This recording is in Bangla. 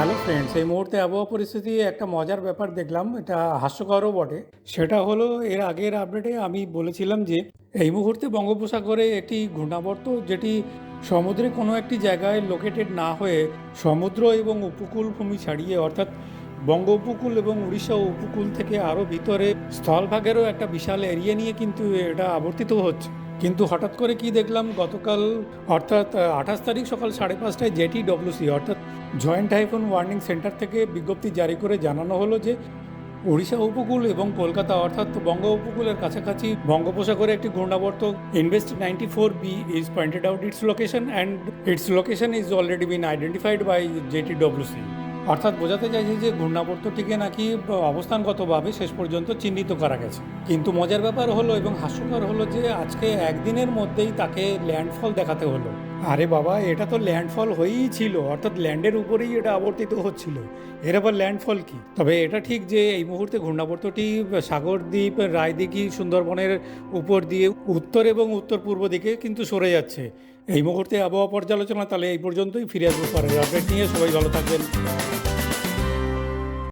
হ্যালো ফ্রেন্ডস, এই মুহূর্তে আবহাওয়া পরিস্থিতি একটা মজার ব্যাপার দেখলাম, এটা হাস্যকরও বটে। সেটা হলো, এর আগের আপডেটে আমি বলেছিলাম যে এই মুহূর্তে বঙ্গোপসাগরে একটি ঘূর্ণাবর্ত, যেটি সমুদ্রে কোনো একটি জায়গায় লোকেটেড না হয়ে সমুদ্র এবং উপকূল ভূমি ছাড়িয়ে, অর্থাৎ বঙ্গ উপকূল এবং উড়িষ্যা উপকূল থেকে আরও ভিতরে স্থলভাগেরও একটা বিশাল এরিয়া নিয়ে কিন্তু এটা আবর্তিত হচ্ছে। কিন্তু হঠাৎ করে কি দেখলাম, গতকাল অর্থাৎ 28 তারিখ সকাল 5:30টায় জেটিডব্লিউসি অর্থাৎ জয়েন্ট টাইফুন ওয়ার্নিং সেন্টার থেকে বিজ্ঞপ্তি জারি করে জানানো হলো যে ওড়িশা উপকূল এবং কলকাতা অর্থাৎ বঙ্গ উপকূলের কাছাকাছি বঙ্গোপসাগরে একটি ঘূর্ণাবর্ত invest 94B is pointed out its location and its location is already been identified by JTWC. অর্থাৎ বোঝাতে চাইছে যে ঘূর্ণাবর্তটিকে নাকি অবস্থানগতভাবে শেষ পর্যন্ত চিহ্নিত করা গেছে। কিন্তু মজার ব্যাপার হলো এবং হাস্যকর হলো যে আজকে একদিনের মধ্যেই তাকে ল্যান্ডফল দেখাতে হলো। আরে বাবা, এটা তো ল্যান্ডফল হয়েই ছিল, অর্থাৎ ল্যান্ডের উপরেই এটা আবর্তিত হচ্ছিল, এর আবার ল্যান্ডফল কি? তবে এটা ঠিক যে এই মুহূর্তে ঘূর্ণাবর্তটি সাগরদ্বীপ, রায়দিঘি, সুন্দরবনের উপর দিয়ে উত্তর এবং উত্তর পূর্ব দিকে কিন্তু সরে যাচ্ছে। এই মুহূর্তে আবহাওয়া পর্যালোচনা তাহলে এই পর্যন্তই, ফিরে আসবো পরের আপডেট নিয়ে। সবাই ভালো থাকবেন।